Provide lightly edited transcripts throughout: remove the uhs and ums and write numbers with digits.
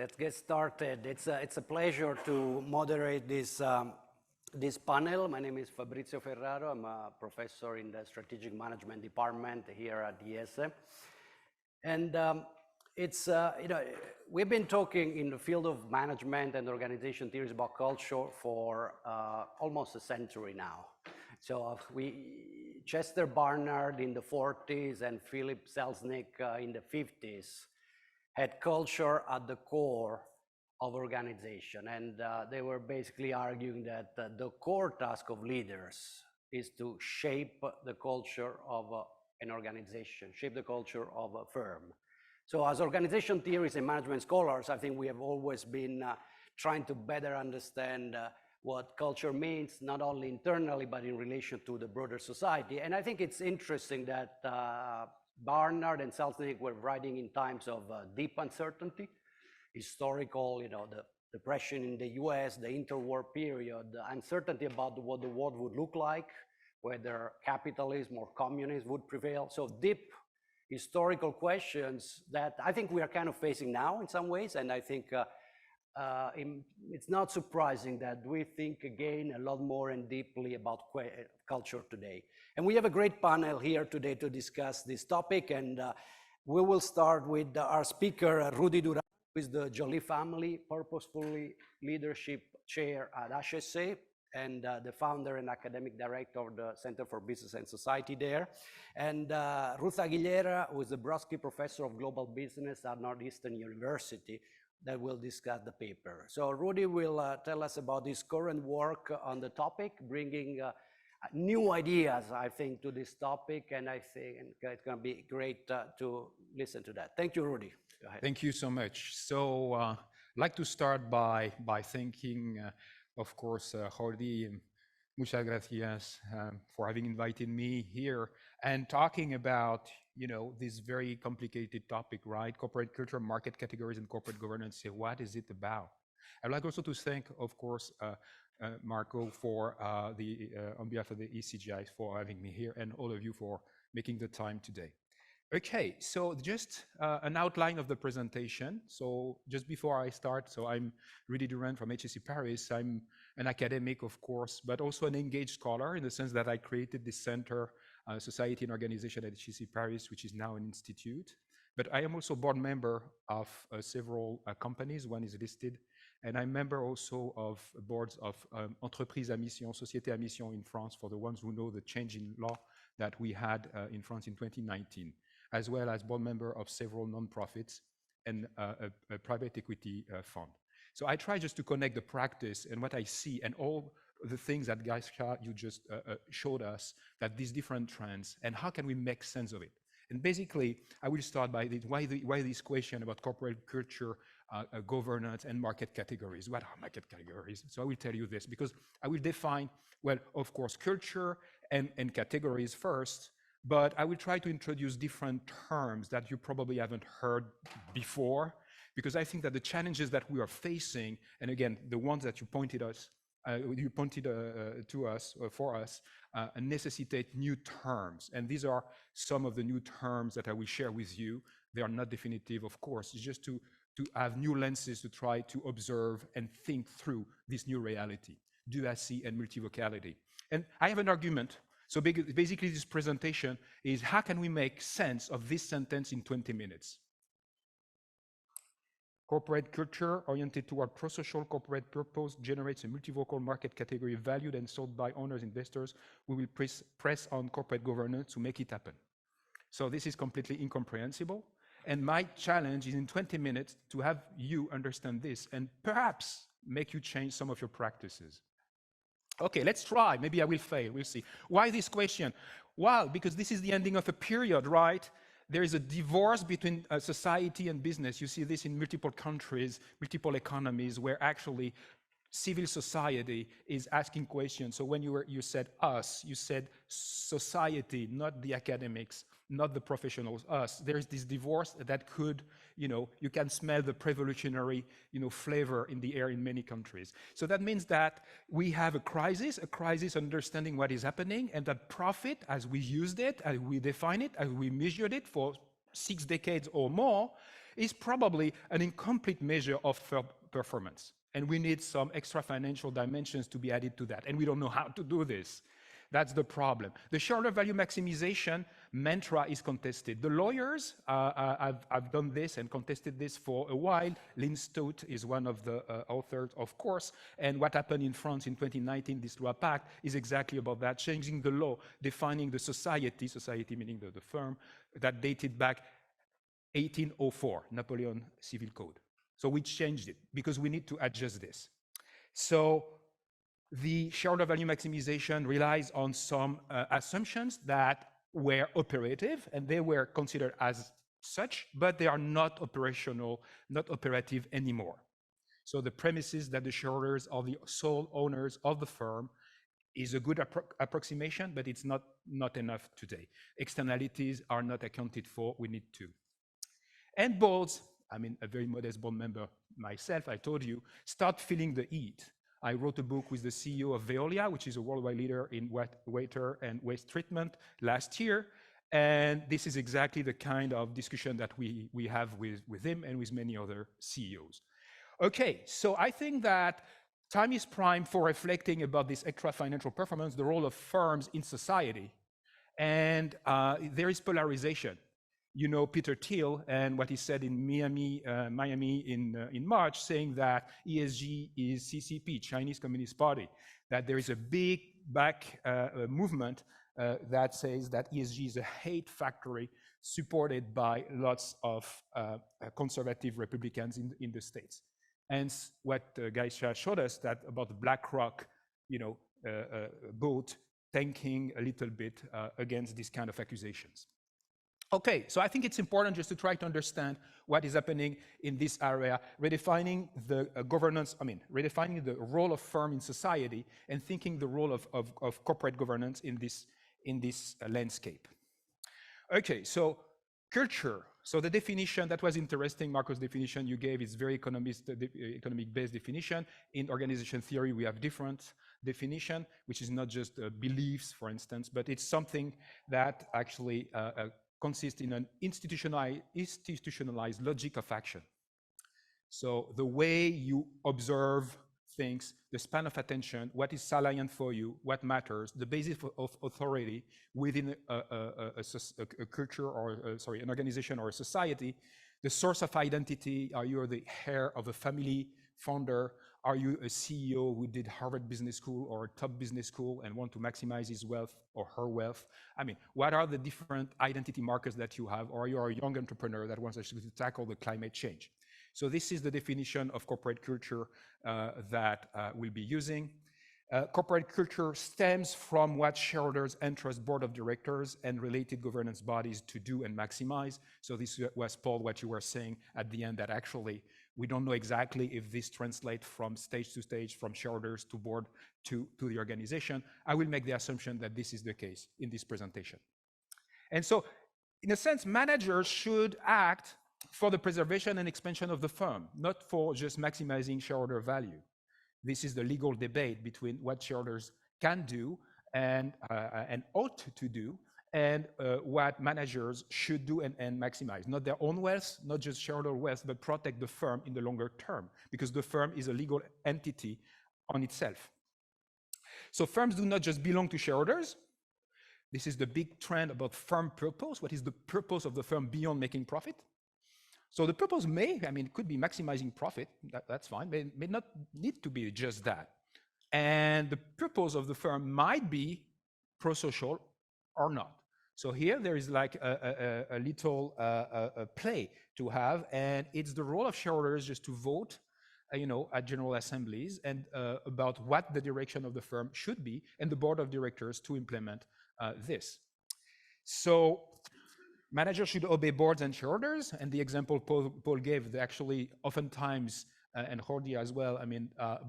let's get started. It's a pleasure to moderate this, this panel. My name is Fabrizio Ferraro. I'm a professor in the Strategic Management Department here at IESE. And you know, we've been talking in the field of management and organization theories about culture for almost a century now. So Chester Barnard in the 40s and Philip Selznick in the 50s had culture at the core of organization. And they were basically arguing that the core task of leaders is to shape the culture of an organization, shape the culture of a firm. So as organization theorists and management scholars, I think we have always been trying to better understand what culture means, not only internally, but in relation to the broader society. And I think it's interesting that Barnard and Selznick were writing in times of deep uncertainty, historical, you know, the depression in the US, the interwar period, the uncertainty about what the world would look like, whether capitalism or communism would prevail. So deep historical questions that I think we are kind of facing now in some ways. And I think it's not surprising that we think again a lot more and deeply about culture today. And we have a great panel here today to discuss this topic. And we will start with our speaker, Rudy Durand, who is the Jolie Family Purposeful Leadership Chair at IESE and the founder and academic director of the Center for Business and Society there. And Ruth Aguilera, who is the Brodsky Professor of Global Business at Northeastern University, that will discuss the paper. So Rudy will tell us about his current work on the topic, bringing new ideas, I think, to this topic. And I think it's going to be great to listen to that. Thank you, Rudy. Go ahead. Thank you so much. So I'd like to start by thanking, of course, Jordi, muchas gracias for having invited me here and talking about, you know, this very complicated topic, right? Corporate culture, market categories, and corporate governance. So what is it about? I'd like also to thank, of course, Marco for on behalf of the ECGI for having me here, and all of you for making the time today. Okay, so just an outline of the presentation. So just before I start, so I'm Rudy Durand from HEC Paris. I'm an academic, of course, but also an engaged scholar in the sense that I created this center, Society and Organization at HEC Paris, which is now an institute. But I am also board member of several companies. One is listed. And I'm member also of boards of Entreprises à Mission, Société à Mission in France, for the ones who know the change in law that we had in France in 2019, as well as board member of several nonprofits and a private equity fund. So I try just to connect the practice and what I see and all the things that guys you just showed us, that these different trends, and how can we make sense of it. And basically, I will start by why this question about corporate culture, governance, and market categories. What are market categories? So I will tell you this, because I will define, well, of course, culture and categories first, but I will try to introduce different terms that you probably haven't heard before, because I think that the challenges that we are facing, and again, the ones that you pointed to us, for us, necessitate new terms. And these are some of the new terms that I will share with you. They are not definitive, of course. It's just to have new lenses to try to observe and think through this new reality, duacy and multivocality. And I have an argument. So basically this presentation is how can we make sense of this sentence in 20 minutes? Corporate culture oriented toward pro-social corporate purpose generates a multivocal market category valued and sold by owners, investors. We will press on corporate governance to make it happen. So this is completely incomprehensible. And my challenge is in 20 minutes to have you understand this and perhaps make you change some of your practices. Okay, let's try. Maybe I will fail. We'll see. Why this question? Well, because this is the ending of a period, right? There is a divorce between society and business. You see this in multiple countries, multiple economies, where actually civil society is asking questions. So when you said us, you said society, not the academics, not the professionals, us. There is this divorce that could, you can smell the revolutionary, flavor in the air in many countries. So that means that we have a crisis understanding what is happening, and that profit, as we used it, as we define it, as we measured it for 6 decades or more, is probably an incomplete measure of performance. And we need some extra financial dimensions to be added to that. And we don't know how to do this. That's the problem. The shareholder value maximization mantra is contested. The lawyers have done this and contested this for a while. Lynn Stout is one of the authors, of course. And what happened in France in 2019, this law pact, is exactly about that, changing the law, defining the society meaning the firm, that dated back 1804, Napoleon Civil Code. So we changed it because we need to adjust this. So the shareholder value maximization relies on some assumptions that were operative, and they were considered as such, but they are not operational, not operative anymore. So the premises that the shareholders are the sole owners of the firm is a good approximation, but it's not enough today. Externalities are not accounted for, we need to. And boards, I mean, a very modest board member myself, I told you, start feeling the heat. I wrote a book with the CEO of Veolia, which is a worldwide leader in water and waste treatment, last year. And this is exactly the kind of discussion that we have with him and with many other CEOs. Okay, so I think that time is prime for reflecting about this extra financial performance, the role of firms in society. And there is polarization. You know Peter Thiel and what he said in Miami in March, saying that ESG is CCP, Chinese Communist Party, that there is a big back movement that says that ESG is a hate factory supported by lots of conservative Republicans in the States. And what Gaisha showed us that about the BlackRock, boat tanking a little bit against these kind of accusations. Okay, so I think it's important just to try to understand what is happening in this area, redefining the governance, redefining the role of firm in society and thinking the role of corporate governance in this landscape. Okay, so culture. So the definition, that was interesting, Marco's definition you gave is very economic-based definition. In organization theory, we have different definition, which is not just beliefs, for instance, but it's something that actually consists in an institutionalized logic of action. So the way you observe things, the span of attention, what is salient for you, what matters, the basis of authority within a culture or, an organization or a society, the source of identity, are you the heir of a family founder? Are you a CEO who did Harvard Business School or top business school and want to maximize his wealth or her wealth? I mean, what are the different identity markers that you have? Or are you a young entrepreneur that wants actually to tackle the climate change? So this is the definition of corporate culture that we'll be using. Corporate culture stems from what shareholders entrust board of directors and related governance bodies to do and maximize. So this was, Paul, what you were saying at the end, that actually we don't know exactly if this translates from stage to stage, from shareholders to board to the organization. I will make the assumption that this is the case in this presentation. And so, in a sense, managers should act for the preservation and expansion of the firm, not for just maximizing shareholder value. This is the legal debate between what shareholders can do and ought to do, and what managers should do and maximize. Not their own wealth, not just shareholder wealth, but protect the firm in the longer term, because the firm is a legal entity on itself. So firms do not just belong to shareholders. This is the big trend about firm purpose. What is the purpose of the firm beyond making profit? So the purpose could be maximizing profit, that's fine, but it may not need to be just that. And the purpose of the firm might be pro-social or not. So here there is like a little play to have, and it's the role of shareholders just to vote at general assemblies and about what the direction of the firm should be, and the board of directors to implement this. So managers should obey boards and shareholders, and the example Paul gave, they actually oftentimes, and Jordi as well,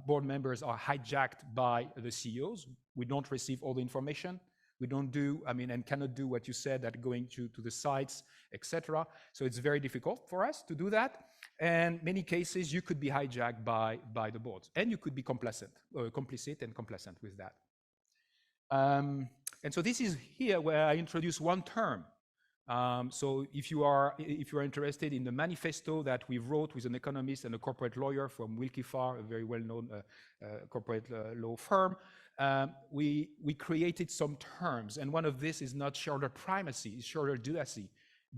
board members are hijacked by the CEOs. We don't receive all the information. We don't do, and cannot do what you said, that going to the sites, etc. So it's very difficult for us to do that. And many cases, you could be hijacked by the boards, and you could be complicit and complacent with that. And so this is here where I introduce one term, So if you are interested in the manifesto that we wrote with an economist and a corporate lawyer from Wilkie Farr, a very well-known corporate law firm, we created some terms, and one of this is not shareholder primacy, it's shareholder duacy.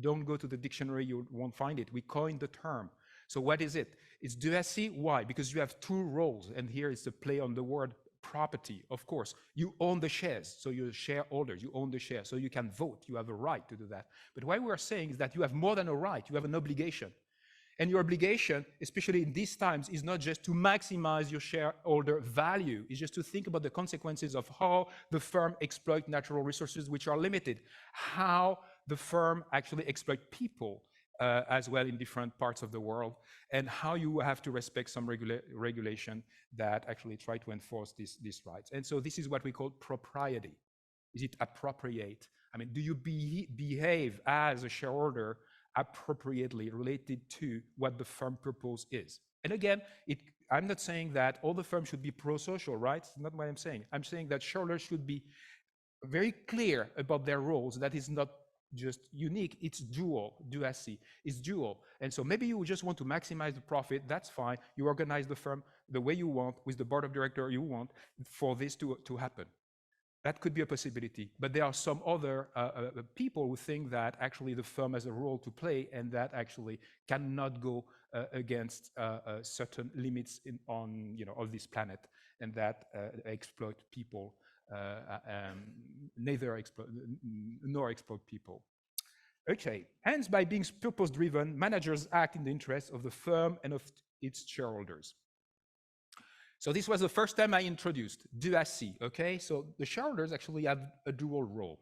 Don't go to the dictionary, you won't find it. We coined the term. So what is it? It's duacy. Why? Because you have two roles, and here is the play on the word property. Of course, you own the shares, so you're a shareholder, you own the shares, so you can vote, you have a right to do that. But what we are saying is that you have more than a right, you have an obligation. And your obligation, especially in these times, is not just to maximize your shareholder value, it's just to think about the consequences of how the firm exploits natural resources which are limited, how the firm actually exploits people as well in different parts of the world, and how you have to respect some regulation that actually try to enforce these rights. And so this is what we call propriety. Is it appropriate? I mean, do you behave as a shareholder appropriately related to what the firm purpose is? And again, I'm not saying that all the firms should be pro-social, right? It's not what I'm saying. I'm saying that shareholders should be very clear about their roles. That is not just unique, it's duacy, it's dual. And so maybe you just want to maximize the profit, that's fine. You organize the firm the way you want, with the board of directors you want, for this to happen. That could be a possibility. But there are some other people who think that actually the firm has a role to play, and that actually cannot go against certain limits on this planet, and that exploit people. Nor exploit people. Okay, hence by being purpose-driven, managers act in the interest of the firm and of its shareholders. So this was the first time I introduced duacy, okay? So the shareholders actually have a dual role,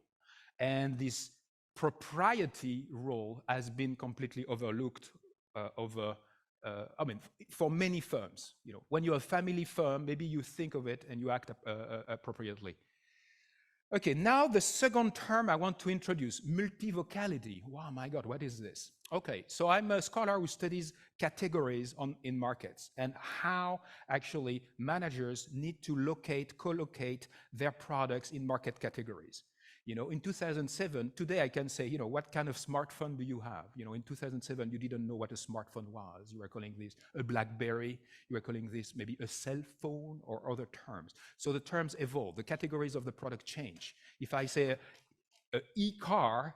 and this propriety role has been completely overlooked I mean, for many firms. When you're a family firm, maybe you think of it and you act appropriately. Okay, now the second term I want to introduce, multivocality. Wow, my God, what is this? Okay, so I'm a scholar who studies categories in markets and how actually managers need to co-locate their products in market categories. In 2007, today I can say, what kind of smartphone do you have? In 2007, you didn't know what a smartphone was. You were calling this a BlackBerry. You were calling this maybe a cell phone or other terms. So the terms evolve. The categories of the product change. If I say an e-car,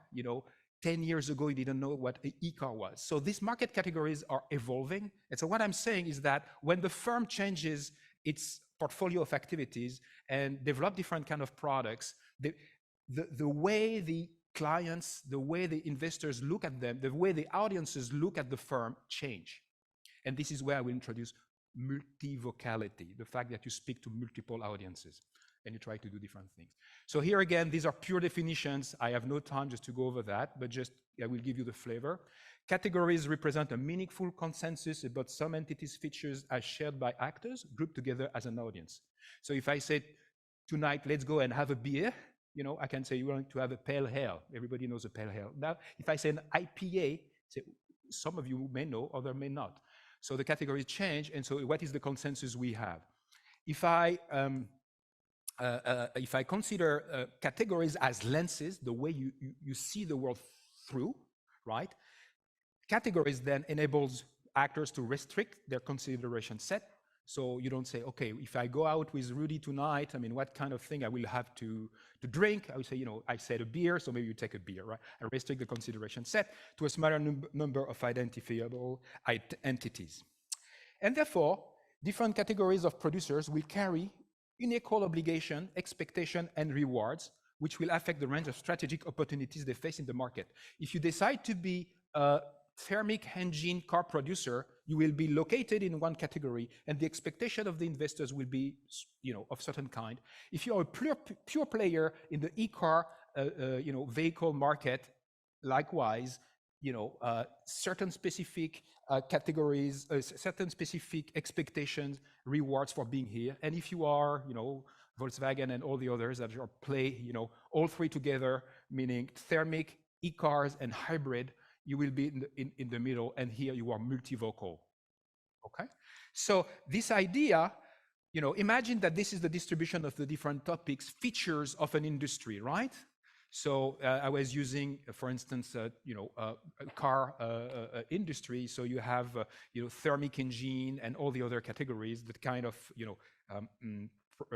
10 years ago, you didn't know what an e-car was. So these market categories are evolving. And so what I'm saying is that when the firm changes its portfolio of activities and develop different kind of products, the way the clients, the way the investors look at them, the way the audiences look at the firm change. And this is where I will introduce multivocality, the fact that you speak to multiple audiences and you try to do different things. So here again, these are pure definitions. I have no time just to go over that, but just I will give you the flavor. Categories represent a meaningful consensus about some entities' features as shared by actors grouped together as an audience. So if I say tonight, let's go and have a beer, I can say you want to have a pale ale. Everybody knows a pale ale. Now, if I say an IPA, some of you may know, others may not. So the categories change, and so what is the consensus we have? If I consider categories as lenses, the way you see the world through, right? Categories then enables actors to restrict their consideration set. So you don't say, okay, if I go out with Rudy tonight, I mean, what kind of thing I will have to drink? I would say, I said a beer, so maybe you take a beer, right? I restrict the consideration set to a smaller number of identifiable entities. And therefore, different categories of producers will carry unequal obligation, expectation, and rewards, which will affect the range of strategic opportunities they face in the market. If you decide to be a thermic engine car producer, you will be located in one category, and the expectation of the investors will be, of certain kind. If you are a pure player in the e-car, vehicle market, likewise, certain specific categories, certain specific expectations, rewards for being here. And if you are, Volkswagen and all the others that are play, all three together, meaning thermic, e-cars, and hybrid, you will be in the middle, and here you are multivocal, okay? So this idea, imagine that this is the distribution of the different topics, features of an industry, right? So I was using, for instance, car industry. So you have, thermic engine and all the other categories, that kind of,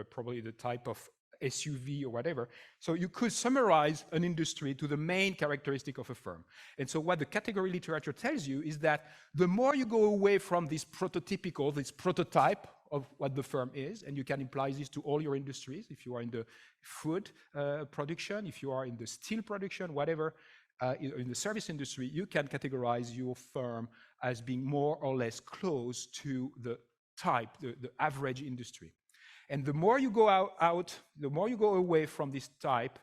probably the type of SUV or whatever. So you could summarize an industry to the main characteristic of a firm. And so what the category literature tells you is that the more you go away from this prototypical, this prototype of what the firm is, and you can apply this to all your industries, if you are in the food production, if you are in the steel production, whatever, in the service industry, you can categorize your firm as being more or less close to the type, the average industry. And the more you go out, the more you go away from this type,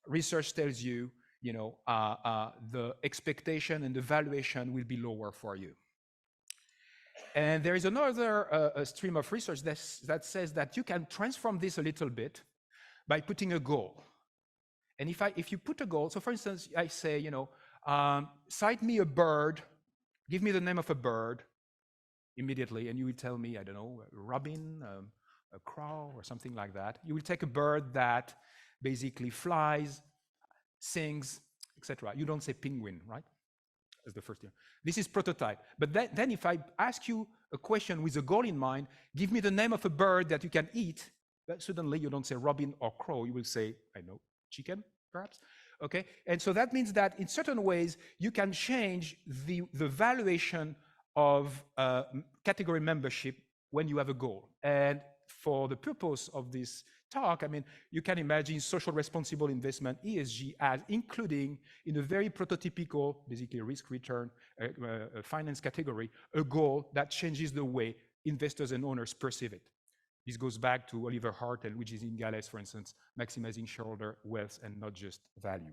research tells you, the expectation and the valuation will be lower for you. And there is another stream of research that says that you can transform this a little bit by putting a goal. And if you put a goal, so for instance, I say, cite me a bird, give me the name of a bird immediately, and you will tell me, I don't know, a robin, a crow, or something like that. You will take a bird that basically flies, sings, etc. You don't say penguin, right? As the first year. This is prototype. But then if I ask you a question with a goal in mind, give me the name of a bird that you can eat, suddenly you don't say robin or crow, you will say, I know, chicken, perhaps. Okay, and so that means that in certain ways, you can change the valuation of category membership when you have a goal. And for the purpose of this talk, I mean, you can imagine social responsible investment, ESG, as including in a very prototypical, basically risk return finance category, a goal that changes the way investors and owners perceive it. This goes back to Oliver Hartel, which is in Gales, for instance, maximizing shareholder wealth and not just value.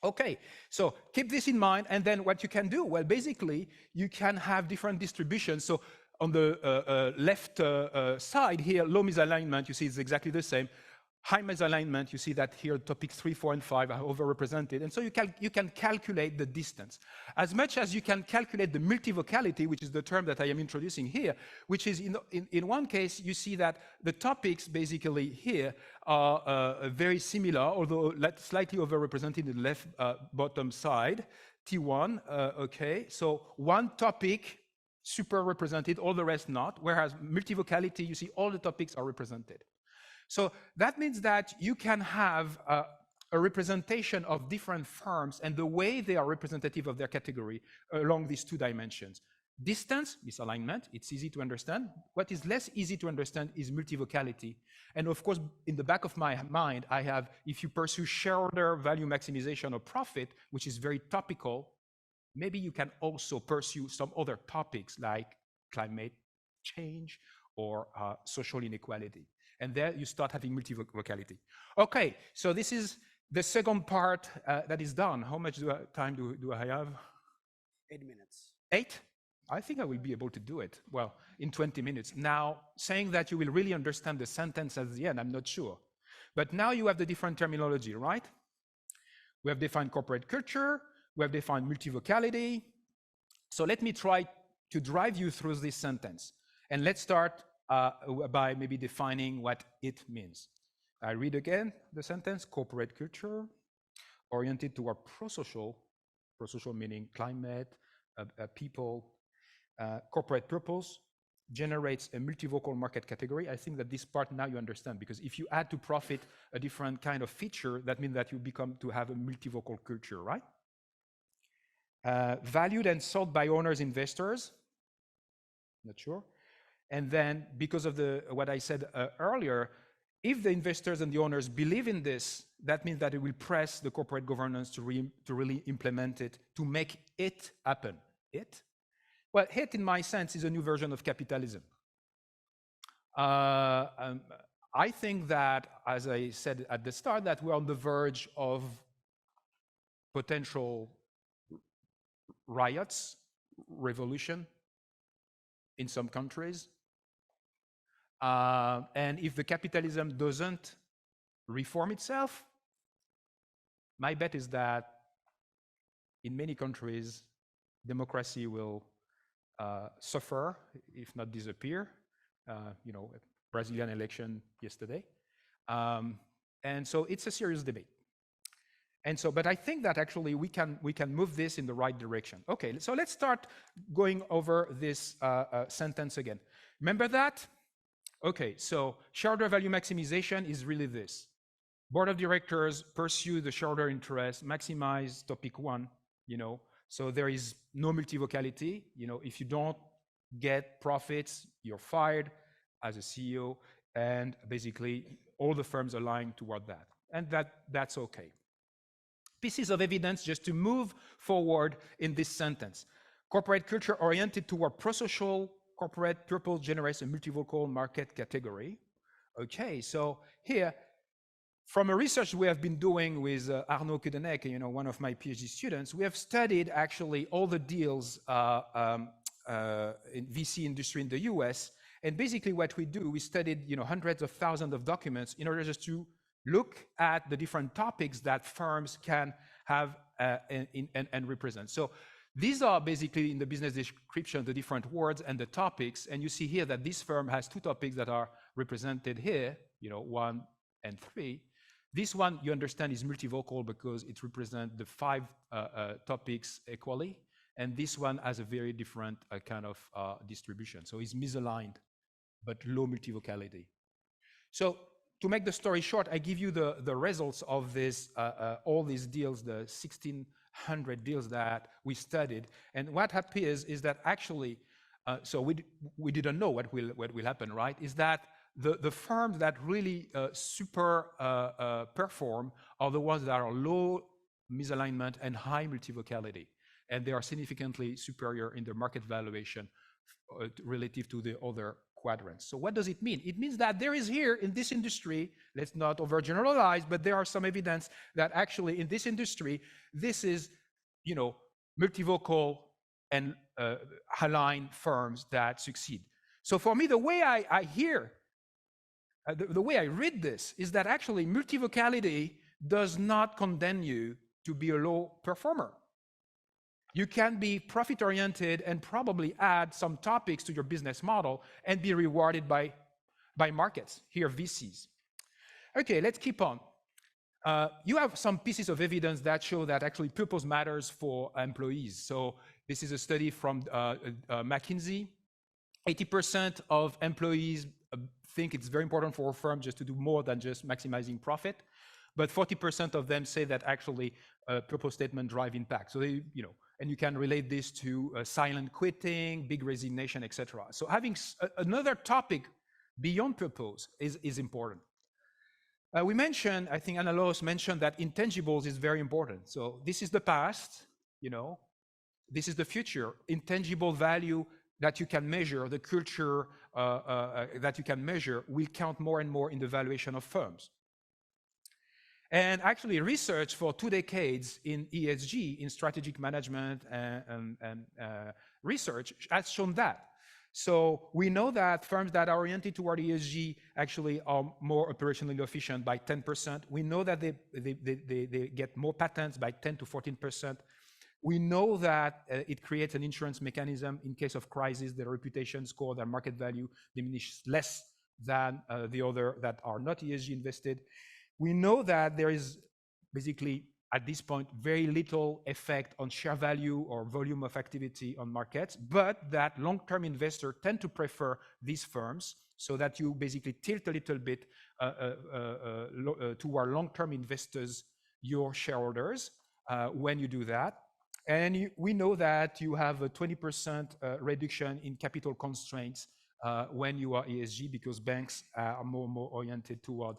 Okay, so keep this in mind, and then what you can do, well, basically, you can have different distributions. So on the left side here, low misalignment, you see it's exactly the same. High misalignment, you see that here topics 3, 4, and 5 are overrepresented. And so you can calculate the distance. As much as you can calculate the multivocality, which is the term that I am introducing here, which is in one case, you see that the topics basically here are very similar, although slightly overrepresented in the left bottom side, T1, okay. So one topic, super represented, all the rest not, whereas multivocality, you see all the topics are represented. So that means that you can have a representation of different firms and the way they are representative of their category along these two dimensions. Distance, misalignment, it's easy to understand. What is less easy to understand is multivocality. And of course, in the back of my mind, I have, if you pursue shareholder value maximization or profit, which is very topical, maybe you can also pursue some other topics like climate change or social inequality. And there you start having multivocality. Okay, so this is the second part that is done. How much time do I have? 8 minutes. 8? I think I will be able to do it, well, in 20 minutes. Now, saying that you will really understand the sentence at the end, I'm not sure. But now you have the different terminology, right? We have defined corporate culture, we have defined multivocality. So let me try to drive you through this sentence. And let's start by maybe defining what it means. I read again the sentence: corporate culture oriented toward pro-social meaning climate, people, corporate purpose, generates a multivocal market category. I think that this part now you understand, because if you add to profit a different kind of feature, that means that you become to have a multivocal culture, right? Valued and sold by owners, investors, not sure. And then, because of what I said earlier, if the investors and the owners believe in this, that means that it will press the corporate governance to really implement it, to make it happen. It? Well, it, in my sense, is a new version of capitalism. I think that, as I said at the start, that we're on the verge of potential riots, revolution in some countries. And if the capitalism doesn't reform itself, my bet is that in many countries, democracy will suffer, if not disappear. You know, Brazilian election yesterday. And so it's a serious debate. And so, but I think that actually we can move this in the right direction. Okay, so let's start going over this sentence again. Remember that? Okay, so shareholder value maximization is really this. Board of directors pursue the shareholder interest, maximize topic one, so there is no multivocality. If you don't get profits, you're fired as a CEO, and basically all the firms align toward that. And that's okay. Pieces of evidence just to move forward in this sentence. Corporate culture oriented toward pro-social corporate purpose generates a multivocal market category. Okay, so here, from a research we have been doing with Arnaud Kudenek, one of my PhD students, we have studied actually all the deals in VC industry in the US. And basically what we do, we studied hundreds of thousands of documents in order just to look at the different topics that firms can have and represent. So these are basically in the business description, the different words and the topics. And you see here that this firm has two topics that are represented here, 1 and 3. This one, you understand, is multivocal because it represents the 5 topics equally. And this one has a very different kind of distribution. So it's misaligned, but low multivocality. So to make the story short, I give you the results of this, all these deals, the 1,600 deals that we studied. And what appears is that actually, so we didn't know what will happen, right? Is that the firms that really super perform are the ones that are low misalignment and high multivocality. And they are significantly superior in their market valuation relative to the other quadrants. So what does it mean? It means that there is here in this industry, let's not overgeneralize, but there are some evidence that actually in this industry, this is, multivocal and aligned firms that succeed. So for me, the way I hear, the way I read this is that actually multivocality does not condemn you to be a low performer. You can be profit-oriented and probably add some topics to your business model and be rewarded by markets, here VCs. Okay, let's keep on. You have some pieces of evidence that show that actually purpose matters for employees. So this is a study from McKinsey. 80% of employees think it's very important for a firm just to do more than just maximizing profit. But 40% of them say that actually purpose statement drive impact. So they, and you can relate this to silent quitting, big resignation, etc. So having another topic beyond purpose is important. We mentioned, I think Anna Loos mentioned that intangibles is very important. So this is the past, this is the future. Intangible value that you can measure, the culture that you can measure will count more and more in the valuation of firms. And actually research for 2 decades in ESG, in strategic management and research has shown that. So we know that firms that are oriented toward ESG actually are more operationally efficient by 10%. We know that they get more patents by 10 to 14%. We know that it creates an insurance mechanism in case of crisis. Their reputation score, their market value diminishes less than the other that are not ESG invested. We know that there is basically, at this point, very little effect on share value or volume of activity on markets, but that long-term investors tend to prefer these firms so that you basically tilt a little bit toward long-term investors, your shareholders, when you do that. And we know that you have a 20% reduction in capital constraints when you are ESG because banks are more and more oriented toward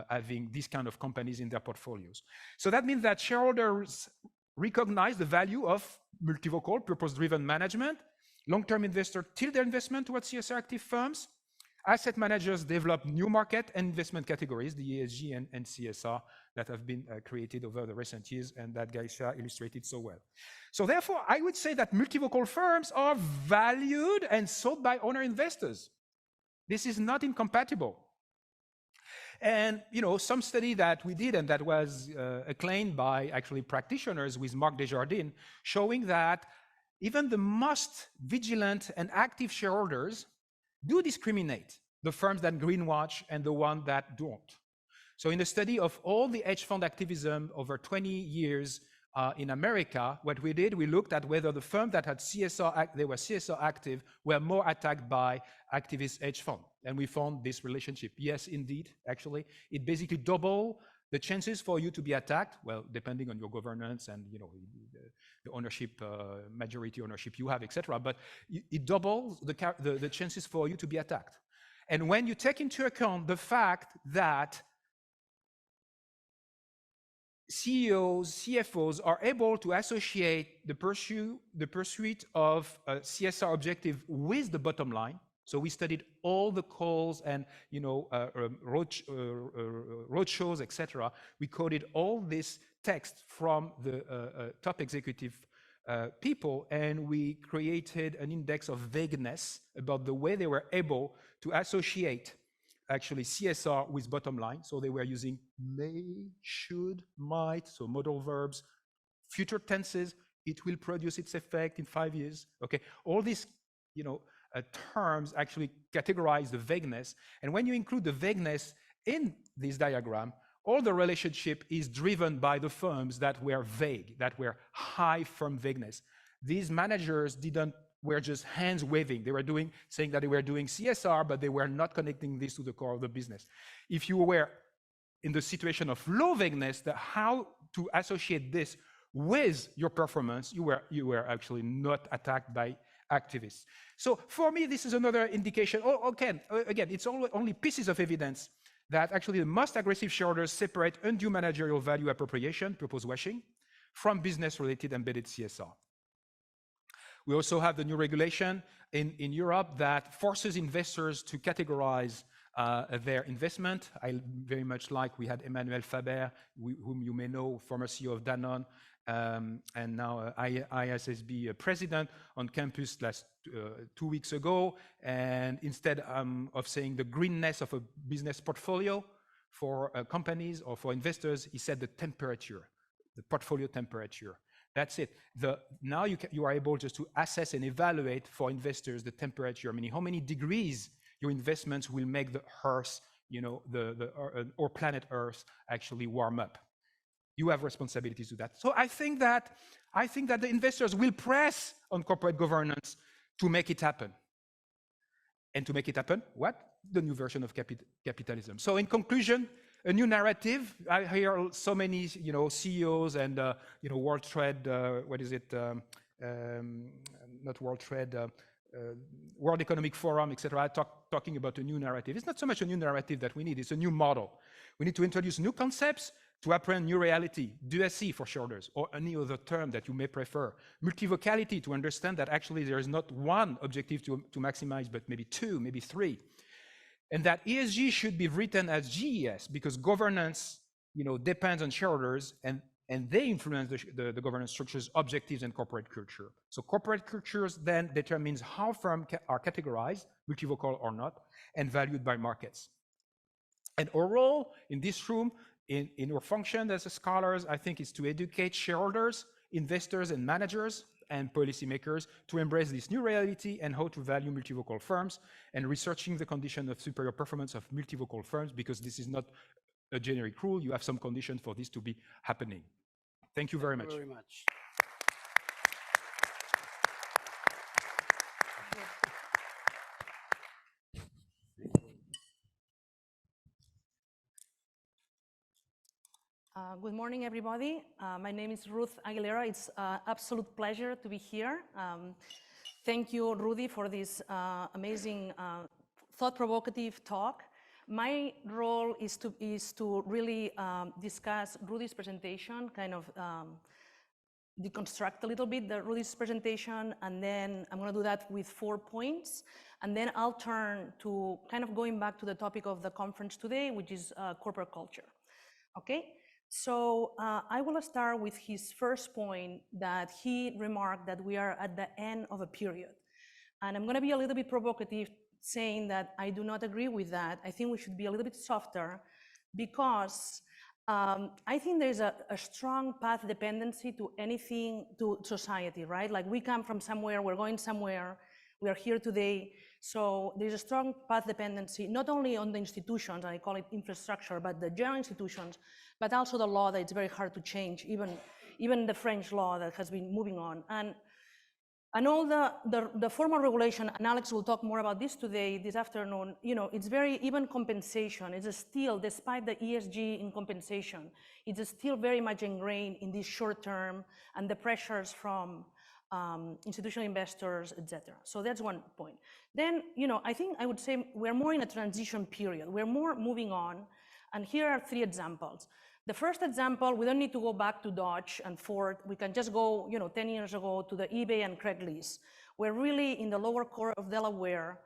having these kind of companies in their portfolios. So that means that shareholders recognize the value of multivocal, purpose-driven management. Long-term investors tilt their investment towards CSR-active firms. Asset managers develop new market and investment categories, the ESG and CSR, that have been created over the recent years and that Geisha illustrated so well. So therefore, I would say that multivocal firms are valued and sought by owner investors. This is not incompatible. And some study that we did and that was acclaimed by actually practitioners with Marc Desjardins, showing that even the most vigilant and active shareholders do discriminate the firms that greenwash and the ones that don't. So in a study of all the hedge fund activism over 20 years in America, what we did, we looked at whether the firms that had they were CSR active were more attacked by activist hedge fund. And we found this relationship. Yes, indeed, actually. It basically doubled the chances for you to be attacked, well, depending on your governance and the ownership, majority ownership you have, etc. But it doubles the chances for you to be attacked. And when you take into account the fact that CEOs, CFOs are able to associate the pursuit of a CSR objective with the bottom line. So we studied all the calls and roadshows, etc. We coded all this text from the top executive people, and we created an index of vagueness about the way they were able to associate actually CSR with bottom line. So they were using may, should, might, so modal verbs, future tenses, it will produce its effect in 5 years. Okay, all these terms actually categorize the vagueness. And when you include the vagueness in this diagram, all the relationship is driven by the firms that were vague, that were high firm vagueness. These managers were just hands waving. They were saying that they were doing CSR, but they were not connecting this to the core of the business. If you were in the situation of low vagueness, how to associate this with your performance, you were actually not attacked by activists. So for me, this is another indication. Again, it's only pieces of evidence that actually the most aggressive shareholders separate undue managerial value appropriation, purpose washing, from business-related embedded CSR. We also have the new regulation in Europe that forces investors to categorize their investment. I very much like, we had Emmanuel Faber, whom you may know, former CEO of Danone, and now IESE president, on campus 2 weeks ago. And instead of saying the greenness of a business portfolio for companies or for investors, he said the temperature, the portfolio temperature. That's it. Now you are able just to assess and evaluate for investors the temperature, meaning how many degrees your investments will make the Earth, or planet Earth actually warm up. You have responsibilities to that. So I think that the investors will press on corporate governance to make it happen. And to make it happen, what? The new version of capitalism. So in conclusion, a new narrative. I hear so many, CEOs and World Trade. Not World Trade. World Economic Forum, etc. Talking about a new narrative. It's not so much a new narrative that we need. It's a new model. We need to introduce new concepts to apprehend new reality. DSC for shareholders, or any other term that you may prefer. Multivocality, to understand that actually there is not one objective to maximize, but maybe 2, maybe 3. And that ESG should be written as GES, because governance, depends on shareholders, and they influence the governance structures, objectives, and corporate culture. So corporate cultures then determines how firms are categorized, multivocal or not, and valued by markets. And our role in this room, in our function as scholars, I think, is to educate shareholders, investors, and managers, and policymakers to embrace this new reality and how to value multivocal firms, and researching the condition of superior performance of multivocal firms, because this is not a generic rule. You have some conditions for this to be happening. Thank you very much. Thank you very much. Good morning, everybody. My name is Ruth Aguilera. It's an absolute pleasure to be here. Thank you, Rudy, for this amazing, thought-provocative talk. My role is to really discuss Rudy's presentation, kind of deconstruct a little bit Rudy's presentation, and then I'm going to do that with 4 points. And then I'll turn to kind of going back to the topic of the conference today, which is corporate culture. Okay? So I will start with his first point, that he remarked that we are at the end of a period. And I'm going to be a little bit provocative, saying that I do not agree with that. I think we should be a little bit softer, because I think there's a strong path dependency to anything, to society, right? Like, we come from somewhere, we're going somewhere. we are here today. So there's a strong path dependency, not only on the institutions, I call it infrastructure, but the general institutions, but also the law that it's very hard to change, even the French law that has been moving on. And all the formal regulation, and Alex will talk more about this today, this afternoon, it's very, even compensation, it's still, despite the ESG in compensation, it's still very much ingrained in this short term and the pressures from institutional investors, etc. So that's one point. Then, I think I would say we're more in a transition period. We're more moving on. And here are 3 examples. The first example, we don't need to go back to Dodge and Ford. We can just go, 10 years ago to the eBay and Craigslist, where really in the lower core of Delaware,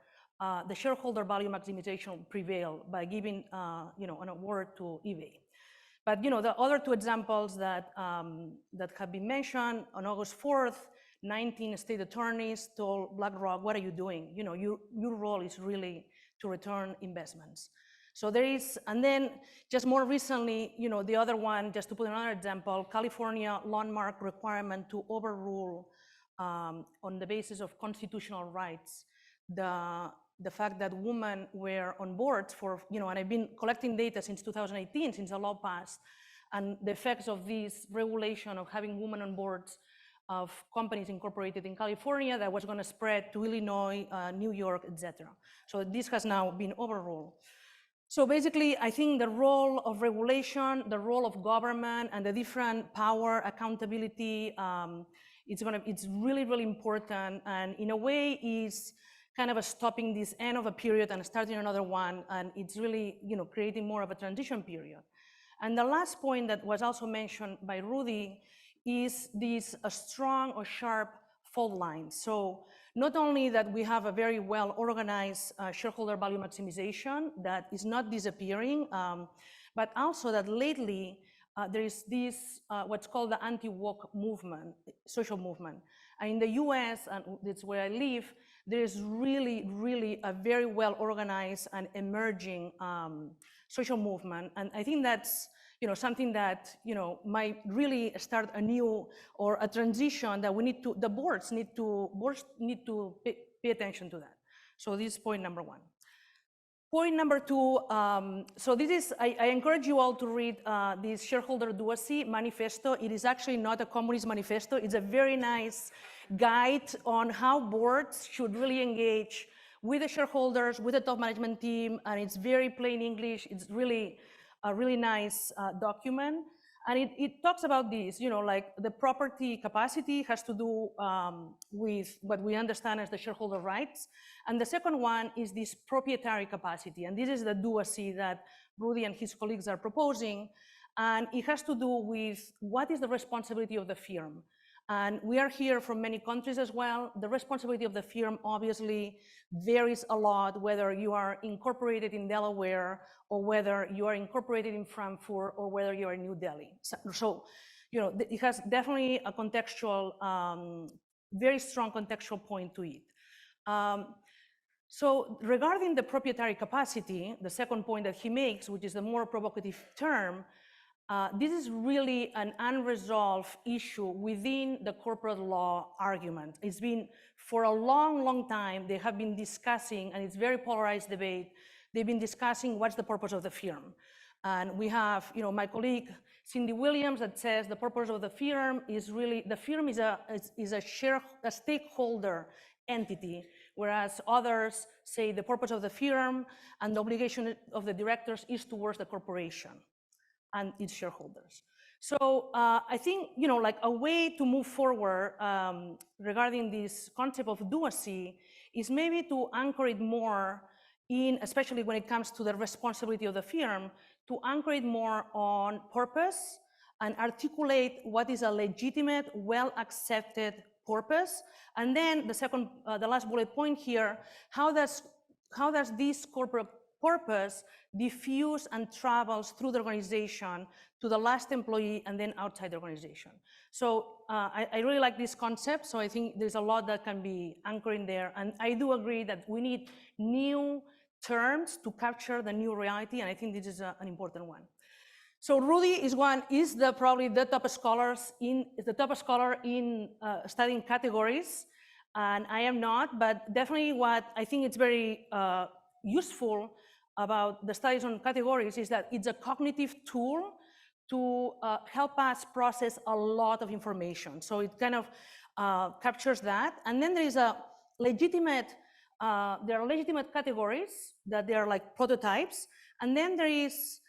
the shareholder value maximization prevailed by giving, an award to eBay. But, the other 2 examples that have been mentioned, on August 4th, 19 state attorneys told BlackRock, what are you doing? Your role is really to return investments. So there is, and then just more recently, the other one, just to put another example, California landmark requirement to overrule on the basis of constitutional rights, the fact that women were on boards for, and I've been collecting data since 2018, since the law passed, and the effects of this regulation of having women on boards of companies incorporated in California that was going to spread to Illinois, New York, etc. So this has now been overruled. So basically, I think the role of regulation, the role of government, and the different power accountability, it's really, really important, and in a way is kind of stopping this end of a period and starting another one, and it's really, creating more of a transition period. And the last point that was also mentioned by Rudy is this strong or sharp fault line. So not only that we have a very well organized shareholder value maximization that is not disappearing, but also that lately there is this what's called the anti-woke movement, social movement. And in the US, and that's where I live, there is really, really a very well organized and emerging social movement. And I think that's something that might really start a new or a transition that we need to, the boards need to pay attention to that. So this is point number 1. Point number 2, so this is, I encourage you all to read this shareholder duocy manifesto. It is actually not a communist manifesto. It's a very nice guide on how boards should really engage with the shareholders, with the top management team, and it's very plain English. It's really a really nice document. And it talks about this, like the property capacity has to do with what we understand as the shareholder rights. And the second one is this proprietary capacity. And this is the duocy that Rudy and his colleagues are proposing. And it has to do with what is the responsibility of the firm. And we are here from many countries as well. The responsibility of the firm obviously varies a lot, whether you are incorporated in Delaware or whether you are incorporated in Frankfurt or whether you are in New Delhi. So it has definitely a contextual, very strong contextual point to it. So regarding the proprietary capacity, the second point that he makes, which is the more provocative term, this is really an unresolved issue within the corporate law argument. It's been for a long, long time, they have been discussing, and it's very polarized debate, they've been discussing what's the purpose of the firm. And we have, my colleague, Cindy Williams, that says the purpose of the firm is really, the firm is a stakeholder entity, whereas others say the purpose of the firm and the obligation of the directors is towards the corporation and its shareholders. So I think, like a way to move forward regarding this concept of duocy is maybe to anchor it more in, especially when it comes to the responsibility of the firm, to anchor it more on purpose and articulate what is a legitimate, well-accepted purpose. And then the last bullet point here, how does this corporate purpose diffuse and travels through the organization to the last employee and then outside the organization. So I really like this concept. So I think there's a lot that can be anchored in there. And I do agree that we need new terms to capture the new reality. And I think this is an important one. So Rudy is probably the top scholar in studying categories. and I am not, but definitely what I think it's very useful about the studies on categories is that it's a cognitive tool to help us process a lot of information. So it kind of captures that. And then there is a legitimate, there are legitimate categories that they are like prototypes. And then there is,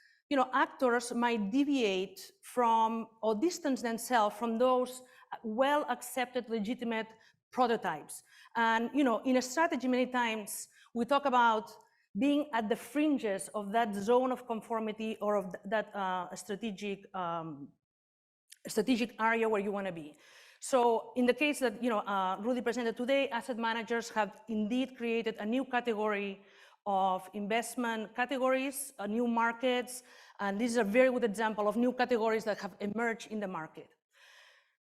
actors might deviate from or distance themselves from those well-accepted legitimate prototypes. And, in a strategy, many times we talk about being at the fringes of that zone of conformity or of that strategic area where you want to be. So in the case that Rudy presented today, asset managers have indeed created a new category of investment categories, new markets, and this is a very good example of new categories that have emerged in the market.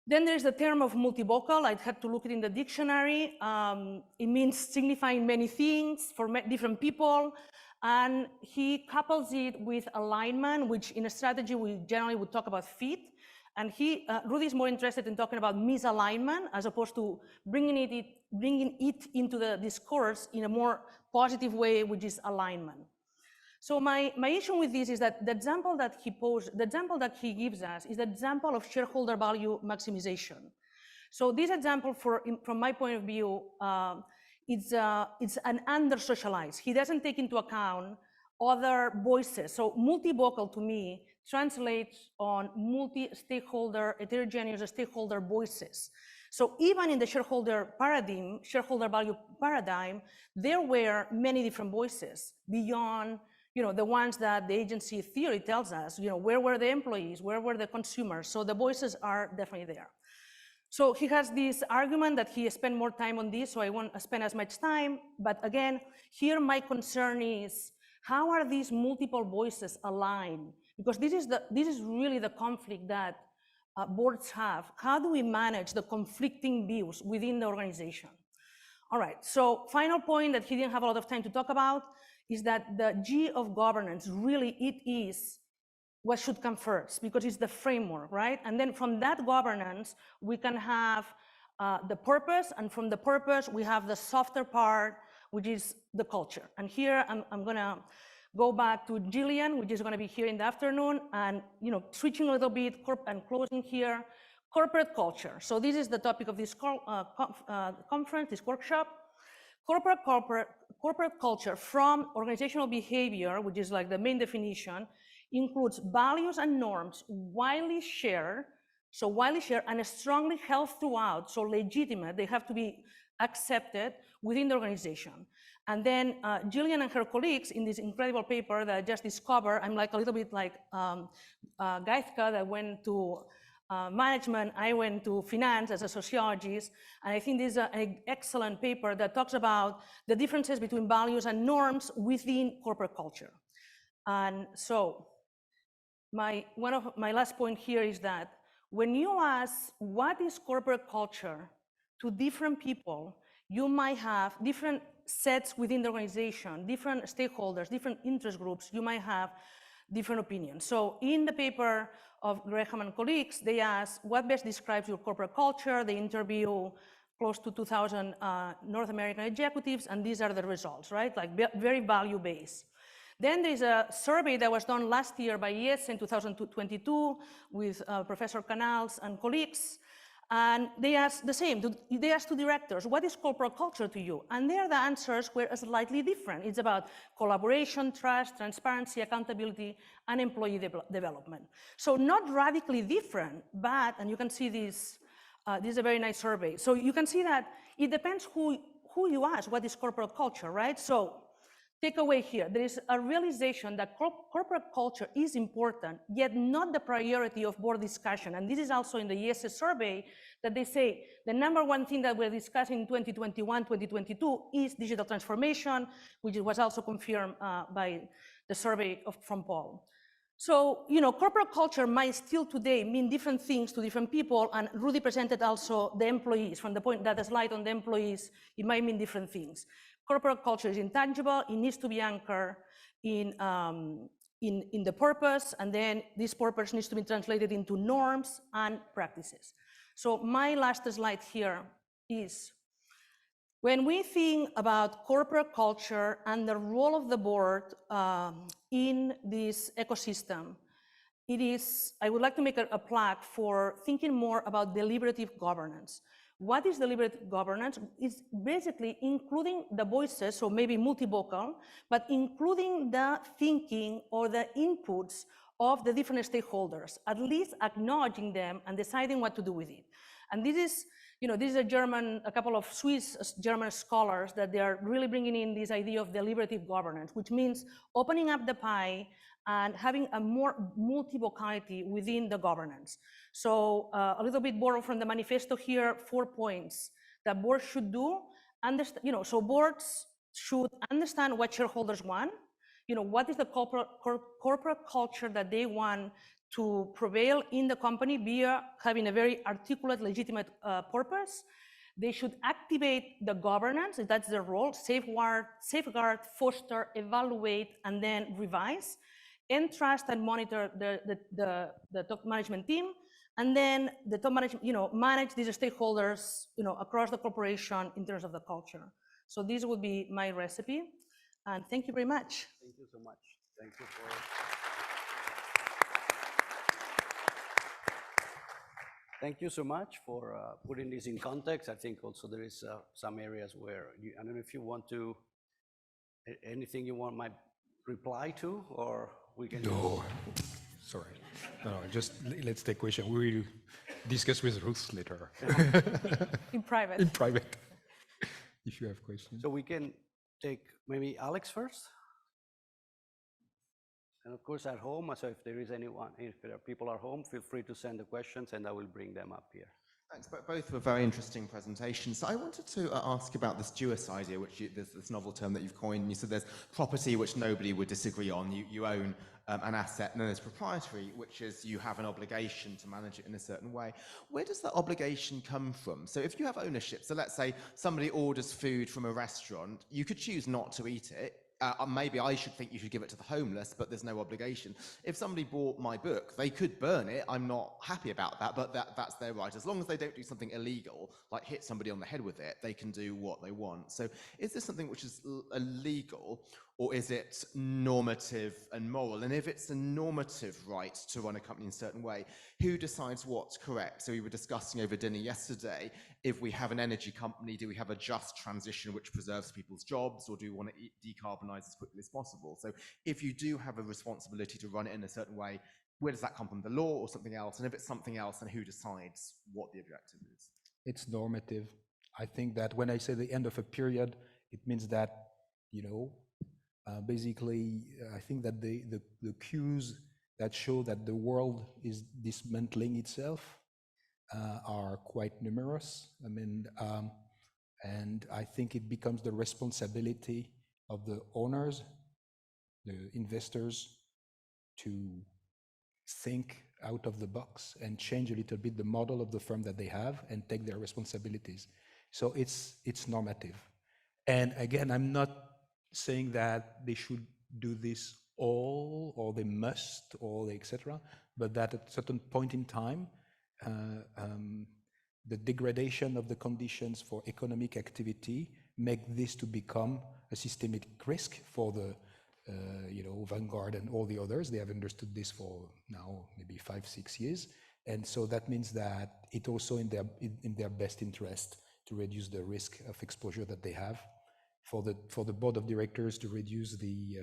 Then there's the term of multivocal. I had to look it in the dictionary. It means signifying many things for different people. And he couples it with alignment, which in a strategy, we generally would talk about fit. And Rudy is more interested in talking about misalignment as opposed to bringing it into the discourse in a more positive way, which is alignment. So my issue with this is that the example that he gives us is the example of shareholder value maximization. So this example, from my point of view, it's an under-socialized. He doesn't take into account other voices. So multi-vocal to me translates on multi-stakeholder, heterogeneous stakeholder voices. So even in the shareholder value paradigm, there were many different voices beyond the ones that the agency theory tells us, where were the employees, where were the consumers? So the voices are definitely there. So he has this argument that he spent more time on this, so I won't spend as much time. But again, here my concern is, how are these multiple voices aligned? Because this is really the conflict that boards have. How do we manage the conflicting views within the organization? All right, so final point that he didn't have a lot of time to talk about is that the G of governance, really it is what should come first, because it's the framework, right? And then from that governance, we can have the purpose, and from the purpose, we have the softer part, which is the culture. And here, I'm gonna go back to Jillian, which is gonna be here in the afternoon, and switching a little bit and closing here, corporate culture. So this is the topic of this conference, this workshop. Corporate culture from organizational behavior, which is like the main definition, includes values and norms widely shared, and strongly held throughout, so legitimate, they have to be accepted within the organization. And then Jillian and her colleagues in this incredible paper that I just discovered, I'm like a little bit like Gaithka that went to management, I went to finance as a sociologist, and I think this is an excellent paper that talks about the differences between values and norms within corporate culture. And so one of my last point here is that when you ask what is corporate culture to different people, you might have different sets within the organization, different stakeholders, different interest groups, you might have different opinions. So in the paper of Graham and colleagues, they asked what best describes your corporate culture. They interview close to 2,000 North American executives, and these are the results, right? Like very value-based. Then there's a survey that was done last year by IESE in 2022 with Professor Canals and colleagues. And they asked the same, they asked two directors, what is corporate culture to you? And there the answers were slightly different. It's about collaboration, trust, transparency, accountability, and employee development. So not radically different, but, and you can see this, this is a very nice survey. So you can see that it depends who you ask, what is corporate culture, right? So takeaway here, there is a realization that corporate culture is important, yet not the priority of board discussion. And this is also in the IESE survey that they say the number one thing that we're discussing in 2021, 2022 is digital transformation, which was also confirmed by the survey from Paul. So, corporate culture might still today mean different things to different people, and Rudy presented also the employees. From the point that the slide on the employees, it might mean different things. Corporate culture is intangible. It needs to be anchored in the purpose, and then this purpose needs to be translated into norms and practices. So my last slide here is When we think about corporate culture and the role of the board in this ecosystem, I would like to make a plug for thinking more about deliberative governance. What is deliberative governance? It's basically including the voices, so maybe multivocal, but including the thinking or the inputs of the different stakeholders, at least acknowledging them and deciding what to do with it. And this is, this is a couple of Swiss German scholars that they are really bringing in this idea of deliberative governance, which means opening up the pie and having a more multivocality within the governance. So a little bit borrowed from the manifesto here, 4 points that boards should do. So boards should understand what shareholders want, what is the corporate culture that they want to prevail in the company via having a very articulate, legitimate purpose. They should activate the governance, if that's their role, safeguard, foster, evaluate, and then revise, entrust and monitor the top management team, and then the top management, manage these stakeholders, across the corporation in terms of the culture. So this would be my recipe, and thank you very much. Thank you so much. Thank you Thank you so much for putting this in context. I think also there is some areas where I don't know if you want to, anything you want my reply to, or we can. No, sorry. No, just let's take question. We will discuss with Ruth later. In private. In private, if you have questions. So we can take maybe Alex first. And of course at home, so if there is anyone, if there are people at home, feel free to send the questions and I will bring them up here. Thanks, both were very interesting presentations. So I wanted to ask about this Duis idea, which this novel term that you've coined. You said there's property which nobody would disagree on. You own an asset, and then there's proprietary, which is you have an obligation to manage it in a certain way. Where does that obligation come from? So if you have ownership, so let's say somebody orders food from a restaurant, you could choose not to eat it. Maybe I should think you should give it to the homeless, but there's no obligation. If somebody bought my book, they could burn it. I'm not happy about that, but that's their right. As long as they don't do something illegal, like hit somebody on the head with it, they can do what they want. So is this something which is illegal, or is it normative and moral? And if it's a normative right to run a company in a certain way, who decides what's correct? So we were discussing over dinner yesterday, if we have an energy company, do we have a just transition which preserves people's jobs, or do we want to decarbonize as quickly as possible? So if you do have a responsibility to run it in a certain way, where does that come from, the law or something else? And if it's something else, then who decides what the objective is? It's normative. I think that when I say the end of a period, it means that, basically, I think that the cues that show that the world is dismantling itself are quite numerous. I mean, and I think it becomes the responsibility of the owners, the investors, to think out of the box and change a little bit the model of the firm that they have and take their responsibilities. So it's normative. And again, I'm not saying that they should do this all, or they must, or etc., but that at a certain point in time, the degradation of the conditions for economic activity make this to become a systemic risk for the Vanguard and all the others. They have understood this for now maybe 5-6 years, and so that means that it also in their best interest to reduce the risk of exposure that they have, for the board of directors to reduce the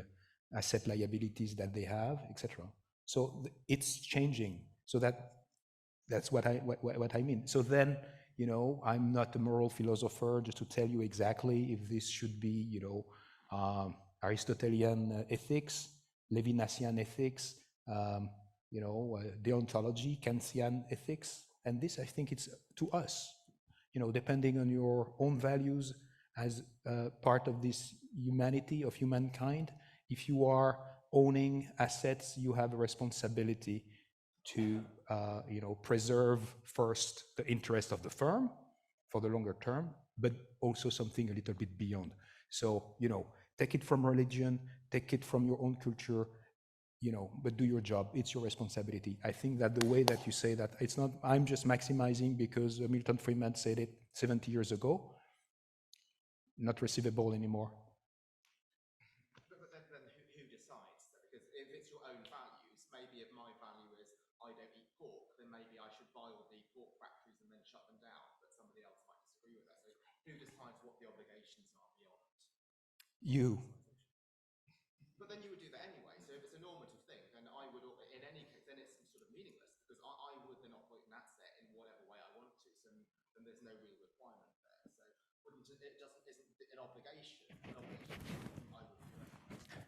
asset liabilities that they have, etc. So it's changing. So that's what I mean. So then, I'm not a moral philosopher just to tell you exactly if this should be, Aristotelian ethics, Levinasian ethics, deontology, Kantian ethics, and this, I think, it's to us, depending on your own values as part of this humanity of humankind. If you are owning assets, you have a responsibility to preserve first the interest of the firm for the longer term, but also something a little bit beyond. So, take it from religion, take it from your own culture, but do your job. It's your responsibility. I think that the way that you say that, it's not, I'm just maximizing because Milton Friedman said it 70 years ago. not receivable anymore. But then who decides? Because if it's your own values, maybe if my value is I don't eat pork, then maybe I should buy all the pork factories and then shut them down, but somebody else might disagree with that. So who decides what the obligations are beyond? You. But then you would do that anyway. So if it's a normative thing, then I would, in any case, then it's sort of meaningless, because I would then operate an asset in whatever way I want to. So then there's no real requirement there. So isn't an obligation.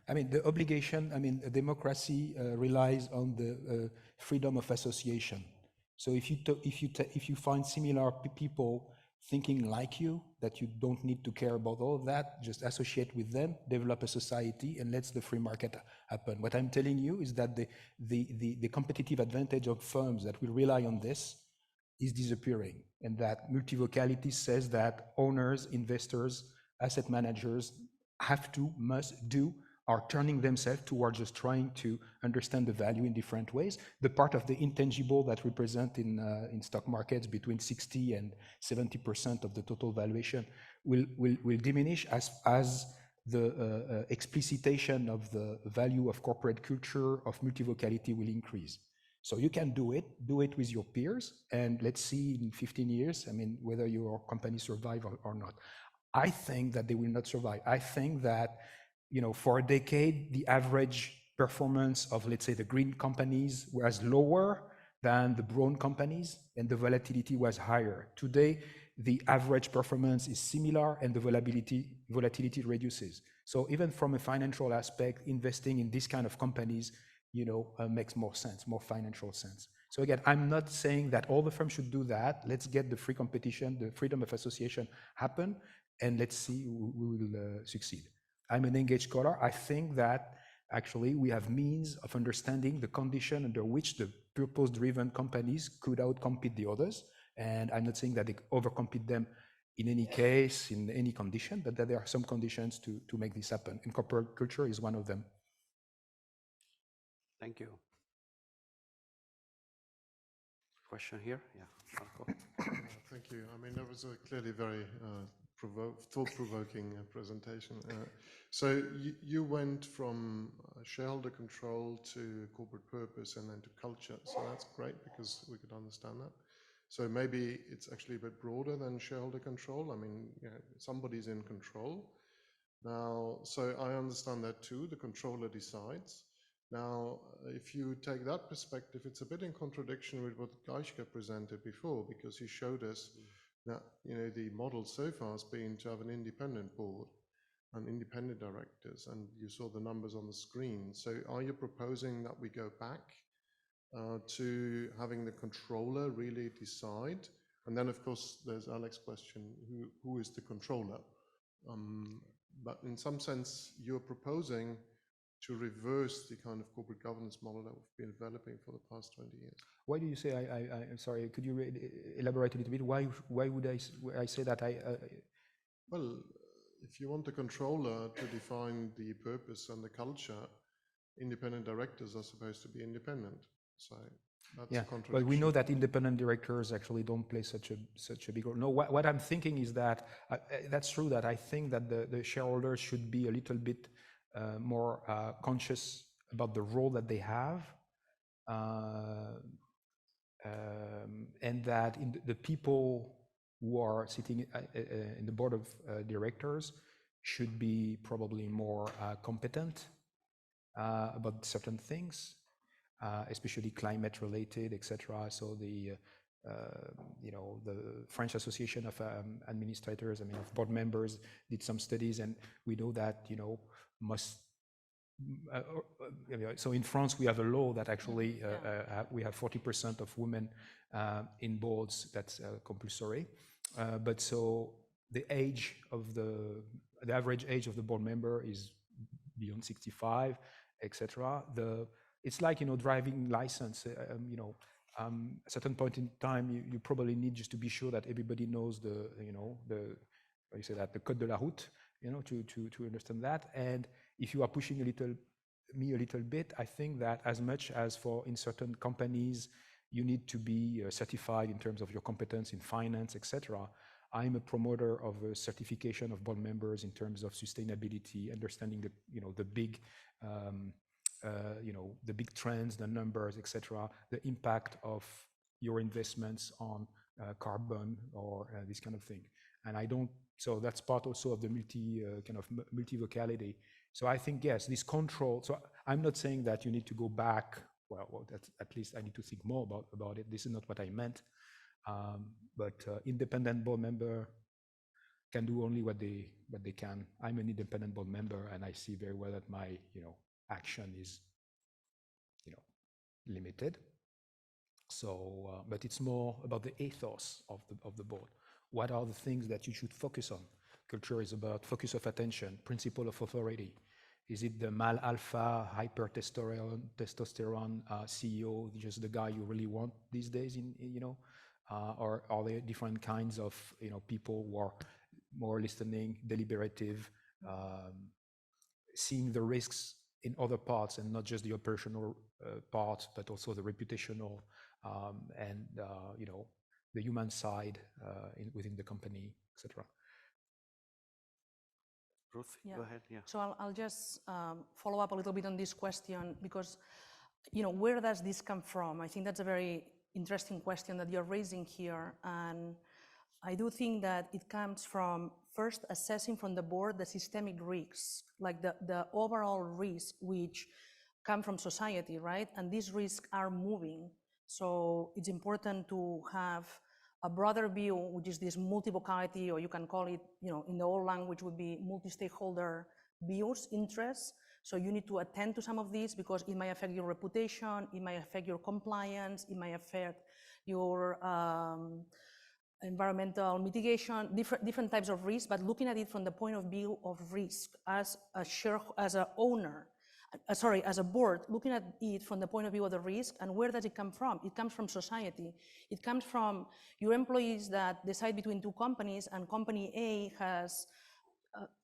I mean, the obligation, I mean, a democracy relies on the freedom of association. So if you find similar people thinking like you, that you don't need to care about all of that, just associate with them, develop a society, and let the free market happen. What I'm telling you is that the competitive advantage of firms that will rely on this is disappearing, and that multivocality says that owners, investors, asset managers are turning themselves towards just trying to understand the value in different ways. The part of the intangible that represent in stock markets between 60 and 70% of the total valuation will diminish as the explicitation of the value of corporate culture, of multivocality will increase. So you can do it with your peers, and let's see in 15 years, I mean, whether your company survive or not. I think that they will not survive. I think that, you know, for a decade, the average performance of, let's say, the green companies was lower than the brown companies, and the volatility was higher. Today, the average performance is similar, and the volatility reduces. So even from a financial aspect, investing in this kind of companies, you know, makes more sense, more financial sense. So again, I'm not saying that all the firms should do that. Let's get the free competition, the freedom of association happen, and let's see who will succeed. I'm an engaged scholar. I think that actually we have means of understanding the condition under which the purpose-driven companies could outcompete the others. And I'm not saying that they overcompete them in any case, in any condition, but that there are some conditions to make this happen. And corporate culture is one of them. Thank you. Question here? Yeah, Marco. Thank you. I mean, that was a clearly very thought-provoking presentation. So you went from shareholder control to corporate purpose and then to culture. So that's great because we could understand that. So maybe it's actually a bit broader than shareholder control. I mean, you know, somebody's in control. Now, so I understand that too, the controller decides. Now, if you take that perspective, it's a bit in contradiction with what Gaishka presented before, because he showed us that, you know, the model so far has been to have an independent board and independent directors, and you saw the numbers on the screen. So are you proposing that we go back to having the controller really decide? And then, of course, there's Alex's question, who is the controller? But in some sense, you're proposing to reverse the kind of corporate governance model that we've been developing for the past 20 years. Why do you say, I'm sorry, could you elaborate a little bit? Why would I say that Well, if you want the controller to define the purpose and the culture, independent directors are supposed to be independent. So that's a contradiction. Well, we know that independent directors actually don't play such a big role. No, what I'm thinking is that that's true that I think that the shareholders should be a little bit more conscious about the role that they have, and that the people who are sitting in the board of directors should be probably more competent about certain things, especially climate related, etc. So the you know, the French Association of Administrators, I mean, of board members, did some studies, and we know that, you know, so in France we have a law that actually we have 40% of women in boards. That's compulsory, but so the age of the average age of the board member is beyond 65, etc. It's like, you know, driving license. You know, at a certain point in time, you probably need just to be sure that everybody knows the, you know, the, how you say that, the code de la route, you know, to understand that. And if you are pushing me a little bit, I think that as much as for in certain companies, you need to be certified in terms of your competence in finance, etc. I'm a promoter of a certification of board members in terms of sustainability, understanding the, the big, the big trends, the numbers, etc., the impact of your investments on carbon or this kind of thing. And I don't, so that's part also of the multi-vocality. So I think, yes, this control, so I'm not saying that you need to go back, well that's, at least I need to think more about it. This is not what I meant. But independent board member can do only what they can. I'm an independent board member, and I see very well that my action is limited. So, but it's more about the ethos of the board. What are the things that you should focus on? Culture is about focus of attention, principle of authority. Is it the male alpha, hyper testosterone CEO, just the guy you really want these days? Or are there different kinds of people who are more listening, deliberative, seeing the risks in other parts and not just the operational part, but also the reputational and the human side within the company, etc. Ruth, go ahead. Yeah. So I'll just follow up a little bit on this question because, where does this come from? I think that's a very interesting question that you're raising here. And I do think that it comes from first assessing from the board the systemic risks, like the overall risk which come from society, right? And these risks are moving. So it's important to have a broader view, which is this multi-vocality, or you can call it, in the old language would be multi-stakeholder views, interests. So you need to attend to some of these because it might affect your reputation, it might affect your compliance, it might affect your environmental mitigation, different types of risk, but looking at it from the point of view of risk as a board, looking at it from the point of view of the risk. And where does it come from? It comes from society. It comes from your employees that decide between two companies, and company A has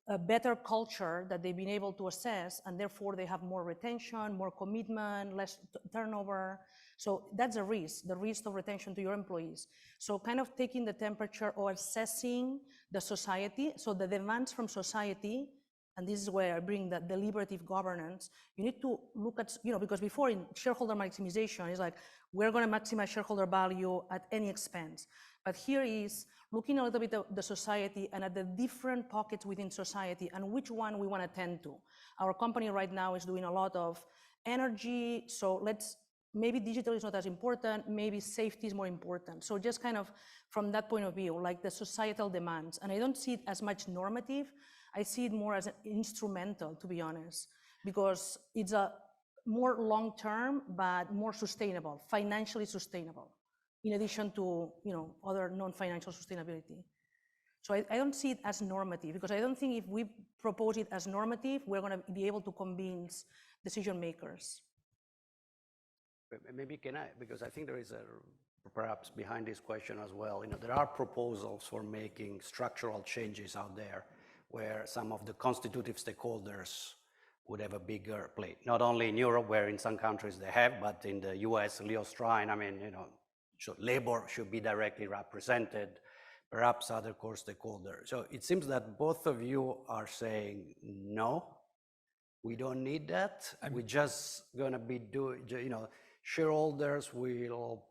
a better culture that they've been able to assess, and therefore they have more retention, more commitment, less turnover. So that's a risk, the risk of retention to your employees. So kind of taking the temperature or assessing the society, so the demands from society. And this is where I bring the deliberative governance. You need to look at, because before in shareholder maximization, it's like, we're going to maximize shareholder value at any expense. But here is looking a little bit at the society and at the different pockets within society and which one we want to tend to. Our company right now is doing a lot of energy, so maybe digital is not as important, maybe safety is more important. So just kind of from that point of view, like the societal demands. And I don't see it as much normative, I see it more as an instrumental, to be honest, because it's a more long-term, but more sustainable, financially sustainable, in addition to other non-financial sustainability. So I don't see it as normative, because I don't think if we propose it as normative, we're going to be able to convince decision makers. Maybe because I think there is perhaps behind this question as well, there are proposals for making structural changes out there where some of the constitutive stakeholders would have a bigger play. Not only in Europe, where in some countries they have, but in the US, Leo Strine, labor should be directly represented, perhaps other core stakeholders. So it seems that both of you are saying, no, we don't need that. We're just gonna be doing, shareholders will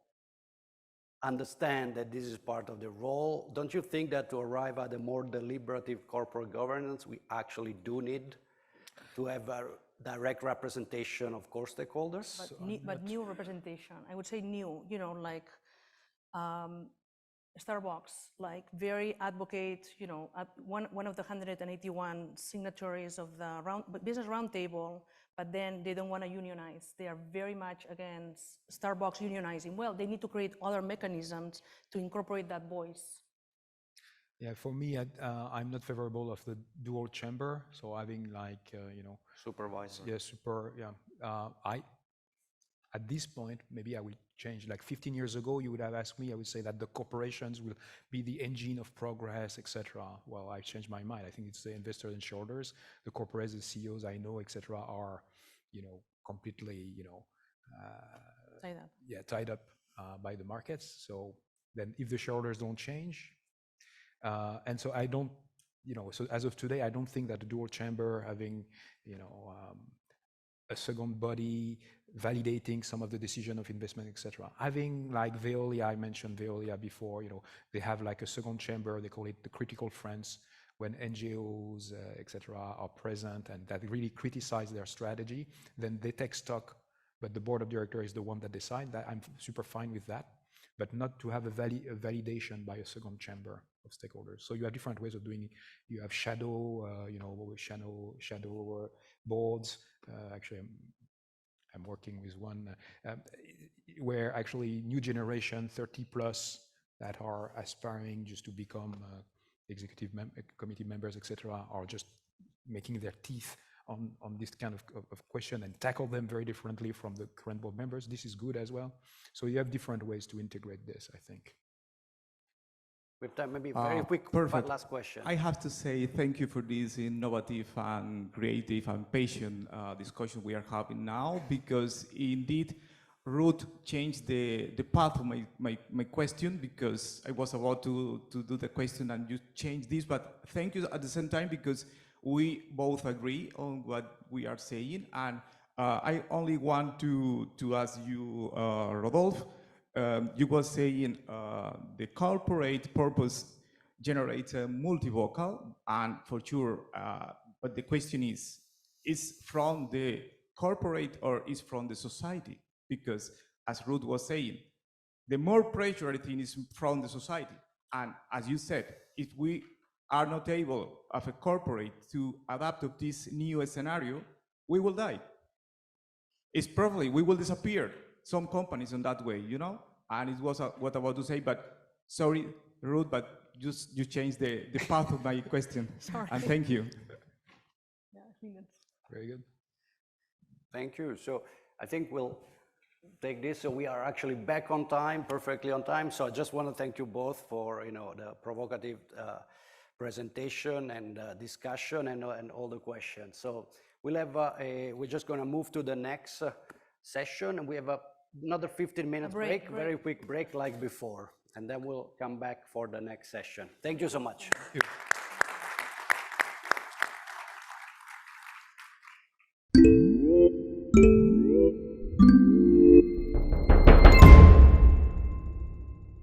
understand that this is part of the role. Don't you think that to arrive at a more deliberative corporate governance, we actually do need to have a direct representation of core stakeholders? But new representation, I would say new, like Starbucks, like very advocate, one of the 181 signatories of the Business Roundtable, but then they don't want to unionize. They are very much against Starbucks unionizing. Well, they need to create other mechanisms to incorporate that voice. Yeah, for me, I'm not favorable of the dual chamber. So having like, supervisor. Yeah, at this point, maybe I will change. Like 15 years ago, you would have asked me, I would say that the corporations will be the engine of progress, etc. Well, I changed my mind. I think it's the investors and shareholders, the corporates, the CEOs I know, etc. are, completely, tied up by the markets. So then if the shareholders don't change, And so I don't, so as of today, I don't think that the dual chamber having, a second body validating some of the decision of investment, etc. Having like Veolia, I mentioned Veolia before, they have like a second chamber, they call it the critical friends, when NGOs, etc. are present and that really criticize their strategy, then they take stock, but the board of directors is the one that decides. That I'm super fine with that, but not to have a validation by a second chamber of stakeholders. So you have different ways of doing it. You have shadow, shadow boards. Actually, I'm working with one where actually new generation 30 plus that are aspiring just to become executive committee members, etc., are just making their teeth on this kind of question and tackle them very differently from the current board members. This is good as well. So you have different ways to integrate this, I think. We have time, maybe very quick last question. I have to say thank you for this innovative and creative and patient discussion we are having now, because indeed Ruth changed the path of my question, because I was about to do the question and you changed this, but thank you at the same time, because we both agree on what we are saying. And I only want to ask you, Rodolphe, you were saying the corporate purpose generates a multivocal, and for sure, but the question is from the corporate or is from the society? Because as Ruth was saying, the more pressure I think is from the society. And as you said, if we are not able as a corporate to adapt to this new scenario, we will die. It's probably, we will disappear, some companies in that way, And it was what I want to say, but sorry, Ruth, but you changed the path of my question. Sorry. And thank you. Yeah, I think that's very good. Thank you. So I think we'll take this. So we are actually back on time, perfectly on time. So I just want to thank you both for the provocative presentation and discussion and all the questions. So we'll have we're just going to move to the next session, and we have another 15 minutes break, very quick break like before, and then we'll come back for the next session. Thank you so much. Thank you.